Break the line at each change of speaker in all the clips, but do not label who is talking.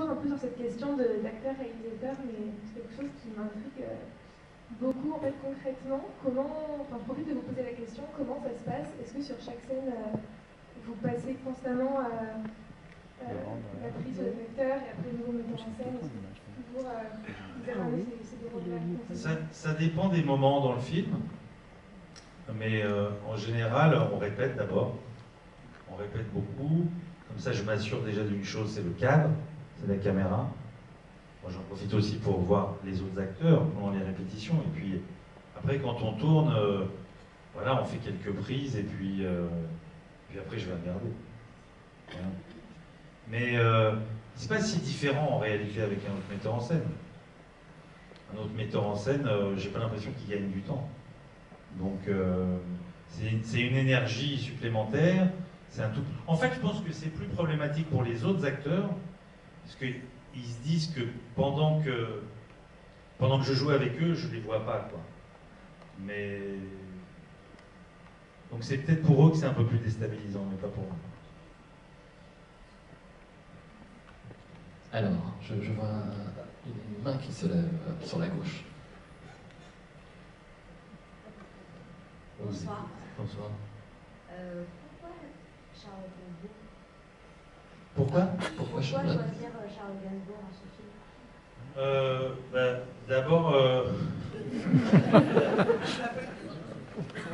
toujours un peu sur cette question d'acteur-réalisateur, mais c'est quelque chose qui m'intrigue beaucoup. En fait, concrètement, comment, enfin, je profite de vous poser la question, comment ça se passe? Est-ce que sur chaque scène, vous passez constamment l'actrice ou l'acteur et après le nouveau metteur en scène? Est-ce que toujours vous avez ces deux rôles-là?
Ça dépend des moments dans le film, mais en général, on répète d'abord. On répète beaucoup. Comme ça, je m'assure déjà d'une chose, c'est le cadre, c'est la caméra. Moi, j'en profite aussi pour voir les autres acteurs pendant les répétitions. Et puis, après, quand on tourne, voilà, on fait quelques prises et puis après, je vais regarder. Voilà. Mais c'est pas si différent en réalité avec un autre metteur en scène. Un autre metteur en scène, j'ai pas l'impression qu'il gagne du temps. Donc, c'est une énergie supplémentaire. C'est un tout. En fait, je pense que c'est plus problématique pour les autres acteurs, parce qu'ils se disent que pendant que je joue avec eux, je les vois pas, quoi. Mais donc c'est peut-être pour eux que c'est un peu plus déstabilisant, mais pas pour moi.
Alors, je vois une main qui se lève sur la gauche.
Bonsoir.
Bonsoir.
Pourquoi Charles Gainsbourg?
Pourquoi
Choisir Charles Gainsbourg dans ce film?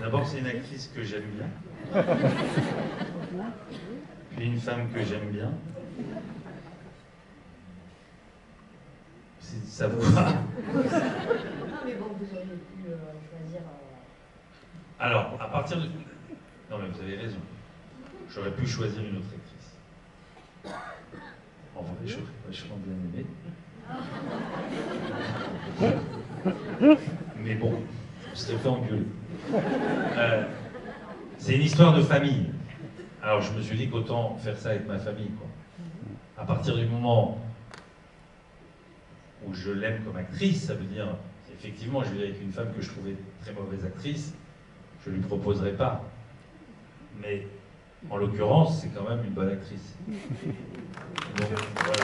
D'abord, c'est une actrice que j'aime bien. Puis une femme que j'aime bien. Ça vous va?
Non, mais bon, vous auriez pu choisir.
Alors, à partir de. Non, mais vous avez raison. J'aurais pu choisir une autre actrice. En vrai, j'aurais vachement bien aimé. Mais bon, je serais fait engueuler. C'est une histoire de famille. Alors, je me suis dit qu'autant faire ça avec ma famille, quoi. À partir du moment où je l'aime comme actrice, ça veut dire, effectivement, je vais avec une femme que je trouvais très mauvaise actrice, je ne lui proposerai pas. Mais en l'occurrence, c'est quand même une bonne actrice. Donc, voilà.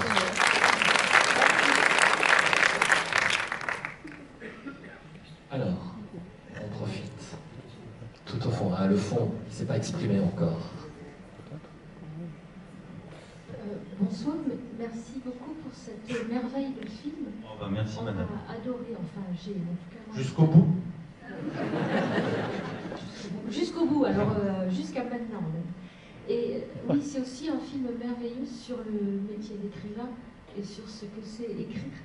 Alors, on profite. Tout au fond, hein, le fond, il ne s'est pas exprimé encore.
Bonsoir, merci beaucoup pour cette merveille de film.
Oh ben merci madame.
On a adoré, enfin j'ai en tout cas...
Jusqu'au bout?
Jusqu'au bout, alors jusqu'à maintenant même. Et oui, c'est aussi un film merveilleux sur le métier d'écrivain et sur ce que c'est écrire.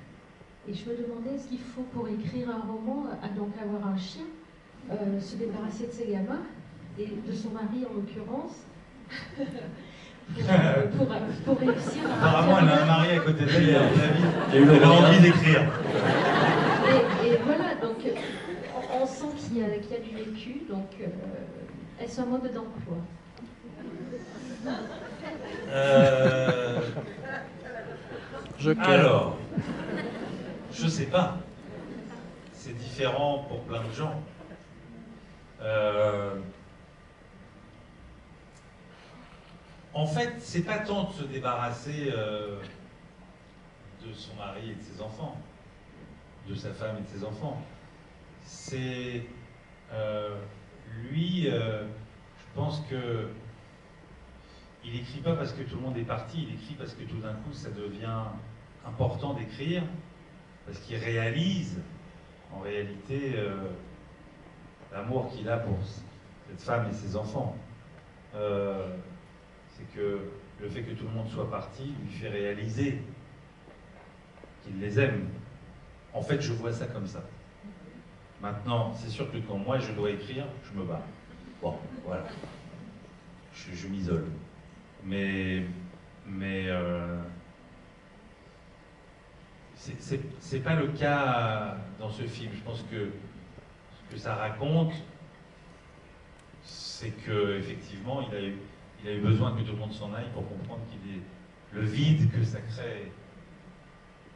Et je me demandais, est-ce qu'il faut pour écrire un roman, donc avoir un chien, se débarrasser de ses gamins, et de son mari en l'occurrence, pour réussir à...
Apparemment, elle a un mari à côté d'elle et à mon avis, elle a envie d'écrire.
Et voilà, donc on sent qu'il y a du vécu, donc est-ce un mode d'emploi?
Alors, je sais pas. C'est différent pour plein de gens. En fait, c'est pas tant de se débarrasser de son mari et de ses enfants, de sa femme et de ses enfants. C'est lui, je pense que il écrit pas parce que tout le monde est parti, il écrit parce que tout d'un coup ça devient important d'écrire, parce qu'il réalise en réalité l'amour qu'il a pour cette femme et ses enfants. C'est que le fait que tout le monde soit parti lui fait réaliser qu'il les aime. En fait, je vois ça comme ça. Maintenant, c'est sûr que quand moi je dois écrire, je me bats. Bon, voilà. Je m'isole. Mais c'est pas le cas dans ce film. Je pense que ce que ça raconte, c'est que effectivement, il a eu besoin que tout le monde s'en aille pour comprendre qu'il est le vide que ça crée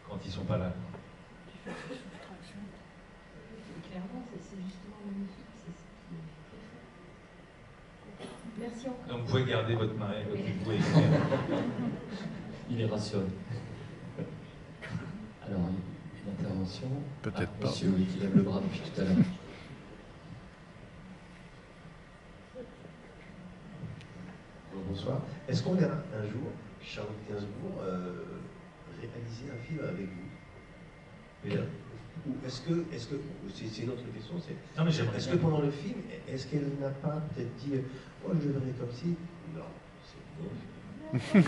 quand ils sont pas là.
Clairement, c'est justement magnifique, c'est ce qui est fait. Merci encore.
Donc vous pouvez garder votre mari, vous pouvez écrire.
Il est rationnel. intervention.
Peut-être pas.
Monsieur, oui, qui lève le bras depuis tout à l'heure.
Bonsoir. Est-ce qu'on verra un jour Charlotte Gainsbourg réaliser un film avec vous? Ou est-ce que c'est une autre question,
Non, mais j'aimerais
est-ce
bien.
que pendant le film, est-ce qu'elle n'a pas peut-être dit oh, je verrai comme si? Non, c'est mon film.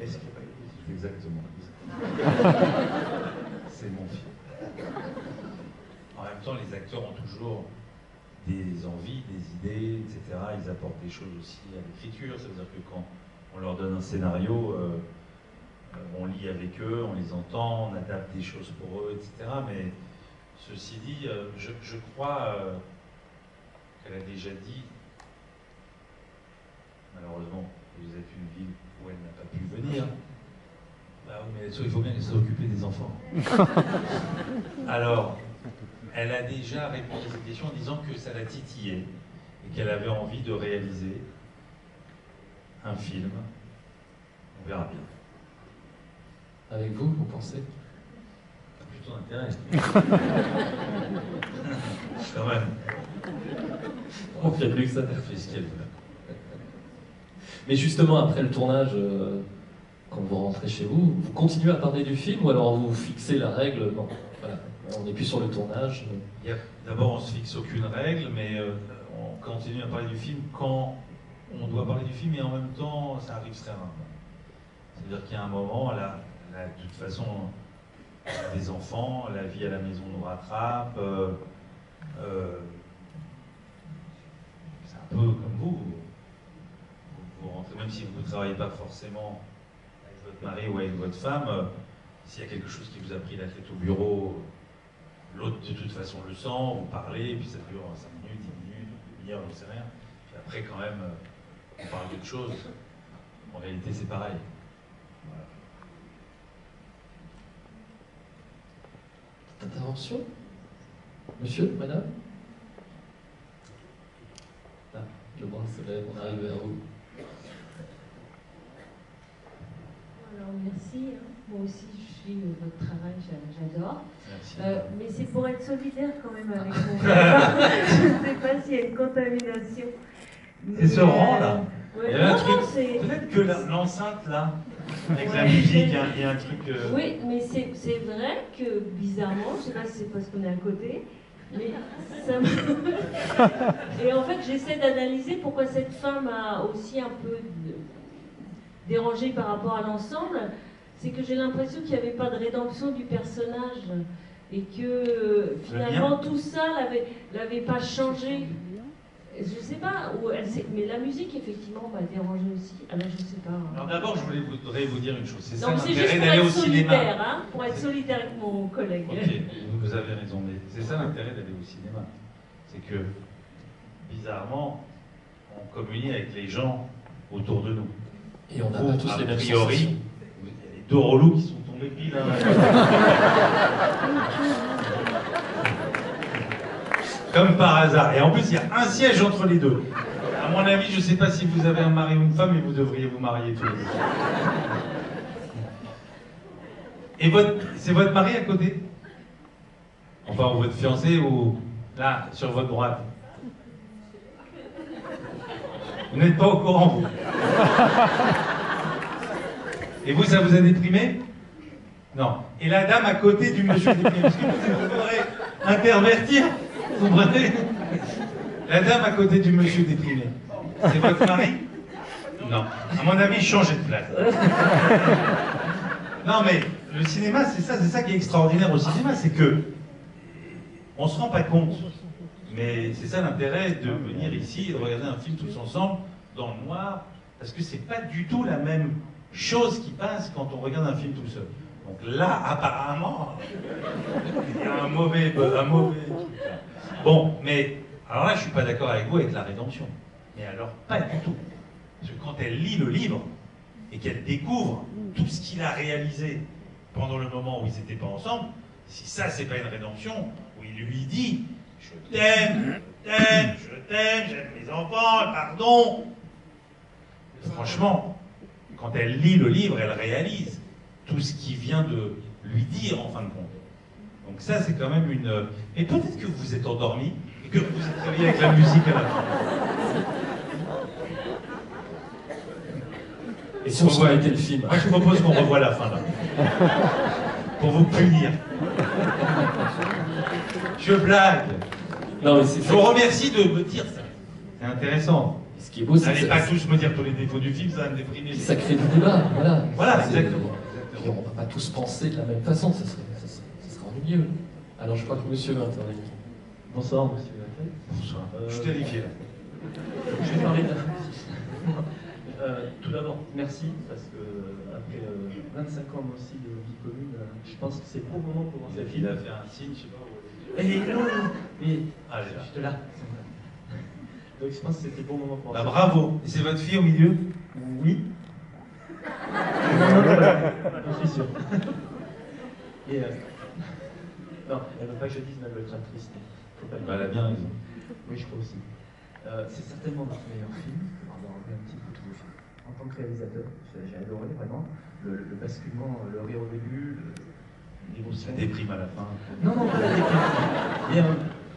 Est-ce qu'il n'y a pas eu
Exactement. C'est mon film. En même temps, les acteurs ont toujours des envies, des idées, etc. Ils apportent des choses aussi à l'écriture. Ça veut dire que quand on leur donne un scénario, on lit avec eux, on les entend, on adapte des choses pour eux, etc. Mais ceci dit, je crois qu'elle a déjà dit, malheureusement, vous êtes une ville où elle n'a pas pu venir. Bah oui, mais il faut bien qu'elle s'occupe des enfants. Alors, elle a déjà répondu à cette question en disant que ça l'a titillée et qu'elle avait envie de réaliser un film. On verra bien.
Avec vous, vous pensez?
Plutôt d'intérêt. Quand même.
On fait plus que ça.
Elle fait ce qu'elle veut.
Mais justement, après le tournage, quand vous rentrez chez vous, vous continuez à parler du film ou alors vous fixez la règle? Non, voilà, on n'est plus sur le tournage.
D'abord, on ne se fixe aucune règle, mais on continue à parler du film quand on doit parler du film et en même temps, ça arrive très rarement. C'est-à-dire qu'il y a un moment, là, de toute façon, on a des enfants, la vie à la maison nous rattrape. C'est un peu comme vous. Vous rentrez, même si vous ne travaillez pas forcément avec votre mari ou avec votre femme, s'il y a quelque chose qui vous a pris la tête au bureau, l'autre de toute façon le sent, vous parlez, et puis ça dure 5 minutes, 10 minutes, une demi-heure, je ne sais rien. Puis après, quand même, on parle d'autre chose. En réalité, c'est pareil. Voilà.
Intervention? Monsieur, madame? Ah, le bras se lève, on arrive vers vous.
Alors merci, hein. Moi aussi je suis votre travail, j'adore.
Merci.
Mais c'est pour être solidaire quand même avec mon frère. Je ne sais pas s'il y a une contamination.
C'est ce rang là.
Ouais,
Il y a un
non,
truc.
non, c'est...
Peut-être que l'enceinte là, avec la
Ouais,
musique, il y a un truc.
Oui, mais c'est vrai que bizarrement, je ne sais pas si c'est parce qu'on est à côté, mais ça me... Et en fait, j'essaie d'analyser pourquoi cette femme a aussi un peu dérangé par rapport à l'ensemble. C'est que j'ai l'impression qu'il n'y avait pas de rédemption du personnage et que finalement tout ça l'avait pas changé. Je sais pas, mais la musique effectivement m'a dérangé aussi. Alors je sais pas.
Alors d'abord, je voudrais vous dire une chose. C'est ça
Non, c'est juste
l'intérêt
pour
d'aller
être
au cinéma.
solidaire, hein, pour être solidaire avec mon collègue.
Ok, vous avez raison, mais c'est ça l'intérêt d'aller au cinéma. C'est que, bizarrement, on communie avec les gens autour de nous.
Et on n'a pas tous les mêmes
priori,
sensations.
il y a les deux relous qui sont tombés pile. Comme par hasard. Et en plus, il y a un siège entre les deux. À mon avis, je ne sais pas si vous avez un mari ou une femme, mais vous devriez vous marier tous les deux. Et c'est votre mari à côté? Enfin, ou votre fiancé, ou là, sur votre droite? Vous n'êtes pas au courant, vous? Et vous, ça vous a déprimé? Non. Et la dame à côté du monsieur déprimé, parce que vous faudrait intervertir, vous comprenez? La dame à côté du monsieur déprimé, c'est votre mari? Non. À mon avis, changez de place. Non, mais le cinéma, c'est ça qui est extraordinaire au cinéma, c'est que on se rend pas compte. Mais c'est ça l'intérêt de venir ici et de regarder un film tous ensemble, dans le noir, parce que c'est pas du tout la même chose qui passe quand on regarde un film tout seul. Donc là, apparemment, il y a un mauvais truc là. Bon, mais, alors là, je suis pas d'accord avec vous avec la rédemption. Mais alors, pas du tout. Parce que quand elle lit le livre, et qu'elle découvre tout ce qu'il a réalisé pendant le moment où ils n'étaient pas ensemble, si ça, c'est pas une rédemption, où il lui dit « Je t'aime, j'aime mes enfants, pardon !» Franchement, quand elle lit le livre, elle réalise tout ce qu'il vient de lui dire, en fin de compte. Donc ça, c'est quand même une... Et peut-être que vous vous êtes endormi et que vous vous êtes réveillé avec la musique à la fin.
Et si on se arrêtait le film?
Moi, je propose qu'on revoie la fin, là. Pour vous punir. Je blague.
Non, mais c'est
Je vous remercie de me dire ça. C'est intéressant.
ce qui est beau, c'est
N'allez
que
pas
ça,
tous me dire tous les défauts du film, ça va me déprimer.
ça crée du débat. Voilà,
Voilà,
C'est-
exactement.
Puis on ne va pas tous penser de la même façon, ça serait ennuyeux. Alors je crois que monsieur va intervenir.
Bonsoir, monsieur Lafay.
Bonsoir. Je suis terrifié, là.
Je vais parler de tout d'abord, merci, parce que après 25 ans moi aussi de vie commune, je pense que c'est le bon moment pour voir ce
Il
film.
a fait un signe, je sais pas où.
Et non, mais
Allez, là.
je te là. Donc je pense que c'était le bon moment pour
Bah,
voir
bravo. Et c'est votre fille au milieu?
ce film. Oui. Non, je suis sûr. Et non, elle veut pas que je dise, mais elle veut être triste. Faut pas le
Bah, elle a
dire.
bien raison.
Oui, je crois aussi. C'est certainement notre meilleur film, pour avoir vu un petit peu tous vos films. En tant que réalisateur, j'ai adoré vraiment le basculement, le rire au début, l'émotion.
Ça déprime à la fin.
Non, non, pas la déprime. Et,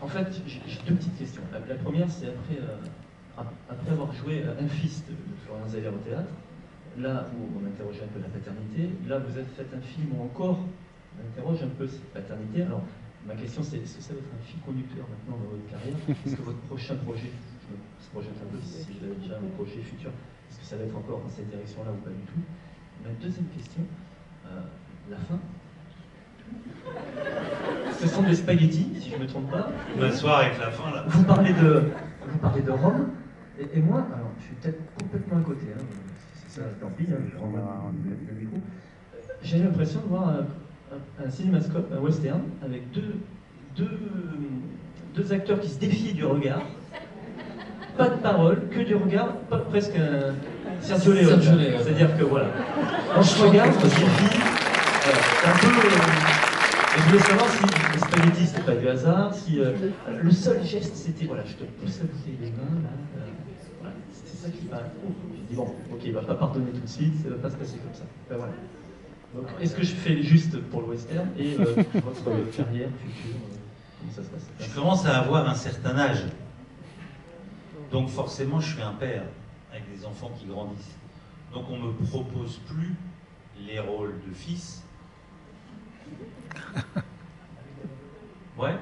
en fait, j'ai deux petites questions. La première, c'est après avoir joué un fils de Florian Zeller au théâtre, là où on interrogeait un peu la paternité, là vous avez fait un film où encore on interroge un peu cette paternité. Alors, ma question, c'est est-ce que ça va être un fil conducteur maintenant dans votre carrière? Est-ce que votre prochain projet, je me projette un peu si vous avez déjà un projet futur, est-ce que ça va être encore dans cette direction-là ou pas du tout? Ma deuxième question, la fin. Ce sont des spaghettis, si je ne me trompe pas.
M'asseoir avec la fin, là.
Vous parlez de Rome, et moi, alors je suis peut-être complètement à côté, hein, c'est ça, tant pis, hein, je rends le micro. J'ai l'impression de voir un cinémascope, un western, avec deux acteurs qui se défient du regard. Pas de parole, que du regard, pas presque un Sergio Leone.
Sergio Leone.
C'est-à-dire que voilà, on se regarde, on se défie, c'est un peu... Et je voulais savoir si les spaghettis c'était pas du hasard, si le seul geste c'était voilà, je te pousse à bouger les mains, là, voilà, c'est ça qui m'a. J'ai dit bon, ok, il va pas pardonner tout de suite, ça va pas se passer comme ça. Ben voilà. Donc est-ce que je fais juste pour le western et votre carrière future, comment ça se passe?
Je commence à avoir un certain âge. Donc forcément, je suis un père avec des enfants qui grandissent. Donc on me propose plus les rôles de fils. Ouais.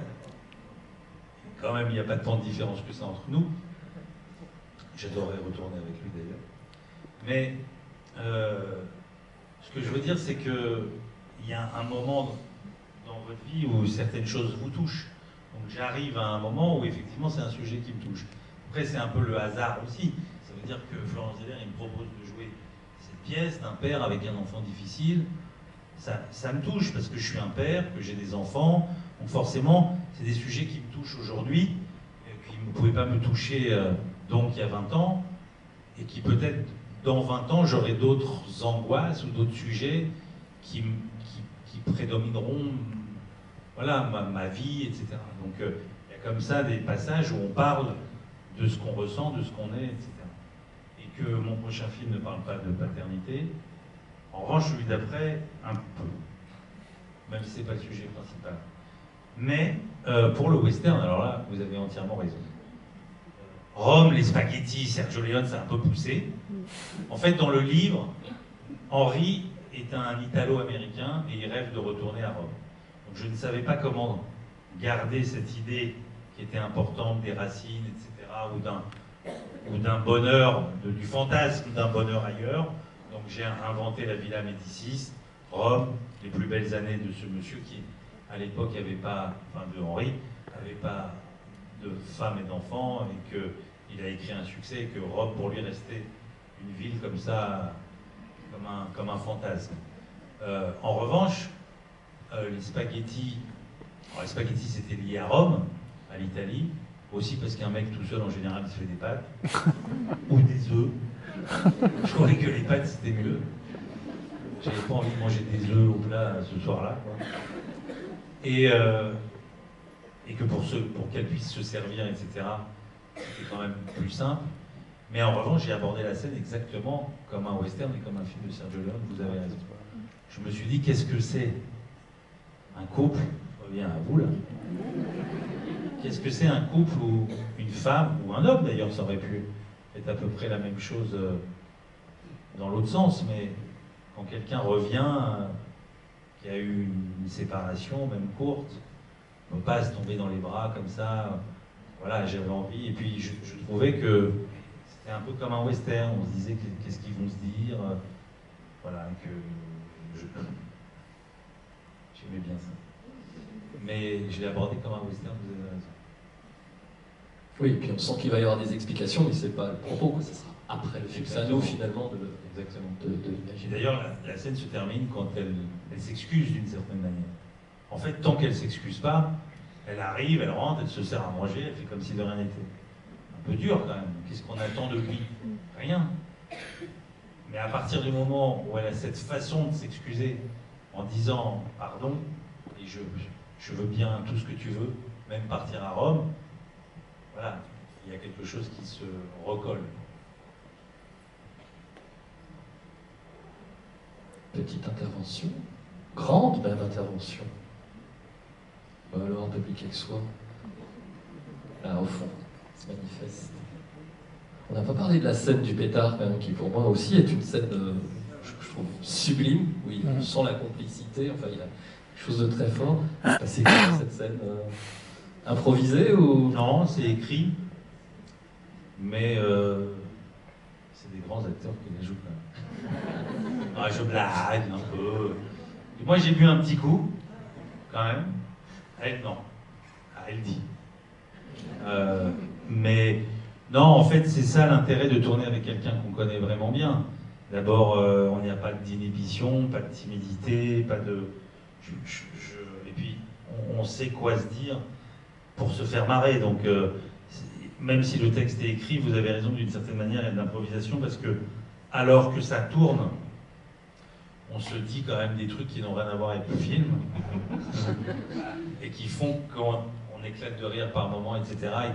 Quand même, il n'y a pas tant de différence que ça entre nous. J'adorerais retourner avec lui d'ailleurs. Mais ce que je veux dire, c'est qu'il y a un moment dans votre vie où certaines choses vous touchent. Donc j'arrive à un moment où effectivement c'est un sujet qui me touche. Après, c'est un peu le hasard aussi. Ça veut dire que Florian Zeller, il me propose de jouer cette pièce d'un père avec un enfant difficile. Ça me touche parce que je suis un père, que j'ai des enfants. Donc forcément, c'est des sujets qui me touchent aujourd'hui, qui ne pouvaient pas me toucher donc il y a 20 ans, et qui peut-être dans 20 ans, j'aurai d'autres angoisses ou d'autres sujets qui prédomineront voilà, ma vie, etc. Donc il y a comme ça des passages où on parle de ce qu'on ressent, de ce qu'on est, etc. Et que mon prochain film ne parle pas de paternité. En revanche, celui d'après, un peu. Même si ce n'est pas le sujet principal. Mais pour le western, alors là, vous avez entièrement raison. Rome, les spaghettis, Sergio Leone, c'est un peu poussé. En fait, dans le livre, Henri est un Italo-américain et il rêve de retourner à Rome. Donc je ne savais pas comment garder cette idée qui était importante des racines, etc., ou d'un bonheur, du fantasme d'un bonheur ailleurs. Donc j'ai inventé la Villa Médicis, Rome, les plus belles années de ce monsieur qui, à l'époque, n'avait pas, enfin de Henri, n'avait pas de femme et d'enfants, et qu'il a écrit un succès, et que Rome, pour lui, restait une ville comme ça, comme un fantasme. En revanche, les spaghettis c'était lié à Rome, à l'Italie, aussi parce qu'un mec tout seul, en général, il se fait des pâtes, ou des œufs. Je croyais que les pâtes c'était mieux. J'avais pas envie de manger des œufs au plat ce soir-là. Et que pour qu'elles puissent se servir, etc., c'était quand même plus simple. Mais en revanche, j'ai abordé la scène exactement comme un western et comme un film de Sergio Leone, vous avez raison. Je me suis dit, qu'est-ce que c'est un couple reviens à vous là. Qu'est-ce que c'est un couple ou une femme, ou un homme d'ailleurs, ça aurait pu être à peu près la même chose dans l'autre sens, mais quand quelqu'un revient, qui a eu une séparation, même courte, on ne peut pas se tomber dans les bras comme ça. Voilà, j'avais envie, et puis je trouvais que c'était un peu comme un western, on se disait qu'est-ce qu'ils vont se dire, voilà, que j'aimais bien ça. Mais je l'ai abordé comme un western, vous avez raison.
Oui, et puis on sent qu'il va y avoir des explications, mais c'est pas le propos, quoi. Ça sera après le film. C'est à nous finalement de l'imaginer.
D'ailleurs, la scène se termine quand elle s'excuse d'une certaine manière. En fait, tant qu'elle ne s'excuse pas, elle arrive, elle rentre, elle se sert à manger, elle fait comme si de rien n'était. Un peu dur quand même. Qu'est-ce qu'on attend de lui? Rien. Mais à partir du moment où elle a cette façon de s'excuser en disant pardon, et je veux bien tout ce que tu veux, même partir à Rome, voilà, il y a quelque chose qui se recolle.
Petite intervention, grande même intervention. Bah alors, public avec soi. Là, au fond, se manifeste. On n'a pas parlé de la scène du pétard, quand même, qui pour moi aussi est une scène, je trouve, sublime, où on sent la complicité, enfin, il y a quelque chose de très fort. C'est quoi cette scène improvisée ou...
Non, c'est écrit, mais c'est des grands acteurs qui les jouent quand même. Ah, je blague un peu. Et moi, j'ai bu un petit coup, quand même. Elle, non. Ah, elle dit. Mais non, en fait, c'est ça l'intérêt de tourner avec quelqu'un qu'on connaît vraiment bien. D'abord, on n'y a pas d'inhibition, pas de timidité, pas de... Et puis, on sait quoi se dire pour se faire marrer. Donc, même si le texte est écrit, vous avez raison, d'une certaine manière, il y a de l'improvisation, parce que, alors que ça tourne, on se dit quand même des trucs qui n'ont rien à voir avec le film, et qui font qu'on éclate de rire par moments, etc., et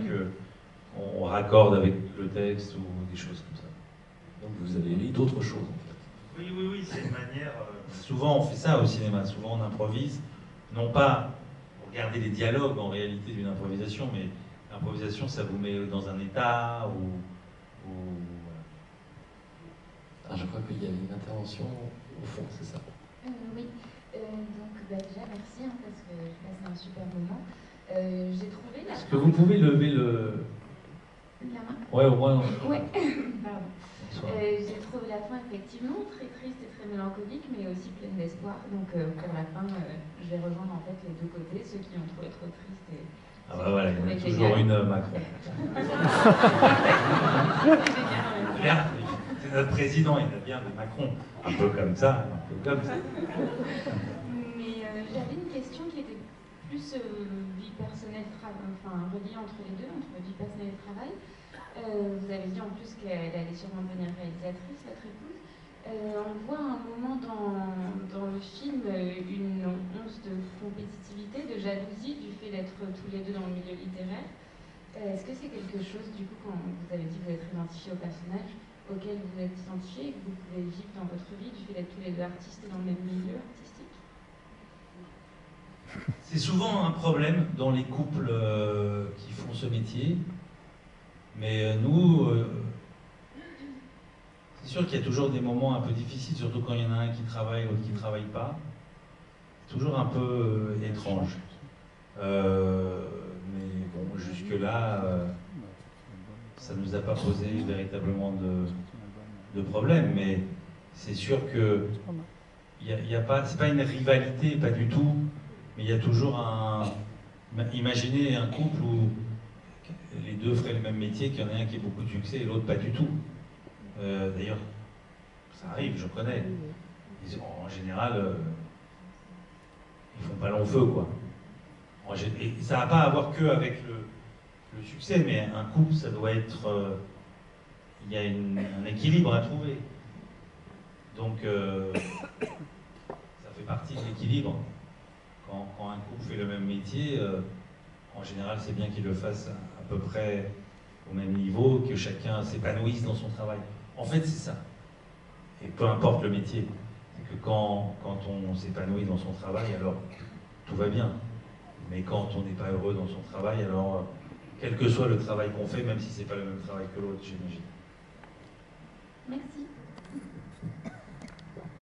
qu'on raccorde avec le texte ou des choses comme ça.
Donc vous avez lu d'autres choses, en fait.
Oui, c'est une manière... souvent, on fait ça au cinéma, souvent on improvise, non pas pour garder les dialogues en réalité d'une improvisation, mais l'improvisation, ça vous met dans un état ou voilà.
Ah, je crois qu'il y avait une intervention au fond, c'est ça.
Oui, donc déjà merci parce que je passe un super moment. J'ai trouvé la...
Est-ce que vous pouvez lever le...
La main?
Ouais, au moins...
Ouais, pardon. J'ai trouvé la fin effectivement très triste et très mélancolique, mais aussi pleine d'espoir. Donc pour la fin, je vais rejoindre en fait les deux côtés, ceux qui ont trouvé trop triste et...
Ah bah voilà, il y en a toujours une Macron. C'est notre président, il a bien des Macron. Un peu comme ça, un peu comme ça.
Mais j'avais une question qui était plus vie personnelle, enfin reliée entre les deux, entre vie personnelle et travail. Vous avez dit en plus qu'elle allait sûrement devenir réalisatrice, votre épouse. On voit un moment dans le film une once de compétitivité, de jalousie du fait d'être tous les deux dans le milieu littéraire. Est-ce que c'est quelque chose, du coup, quand vous avez dit que vous êtes identifié au personnage, auquel vous êtes identifié et que vous pouvez vivre dans votre vie, du fait d'être tous les deux artistes et dans le même milieu artistique?
C'est souvent un problème dans les couples qui font ce métier. Mais nous, c'est sûr qu'il y a toujours des moments un peu difficiles, surtout quand il y en a un qui travaille, l'autre qui ne travaille pas. C'est toujours un peu étrange. Mais bon, jusque-là, ça ne nous a pas posé véritablement de problème. Mais c'est sûr que c'est pas une rivalité, pas du tout. Mais il y a toujours imaginez un couple où les deux feraient le même métier, qu'il y en a un qui ait beaucoup de succès et l'autre pas du tout. D'ailleurs, ça arrive, je connais. En général, ils font pas long feu, quoi. Et ça n'a pas à voir que avec le succès, mais un couple, ça doit être... il y a un équilibre à trouver. Donc, ça fait partie de l'équilibre. Quand un couple fait le même métier, en général, c'est bien qu'il le fasse à peu près au même niveau, que chacun s'épanouisse dans son travail. En fait, c'est ça. Et peu importe le métier, c'est que quand on s'épanouit dans son travail, alors tout va bien. Mais quand on n'est pas heureux dans son travail, alors quel que soit le travail qu'on fait, même si c'est pas le même travail que l'autre, j'imagine.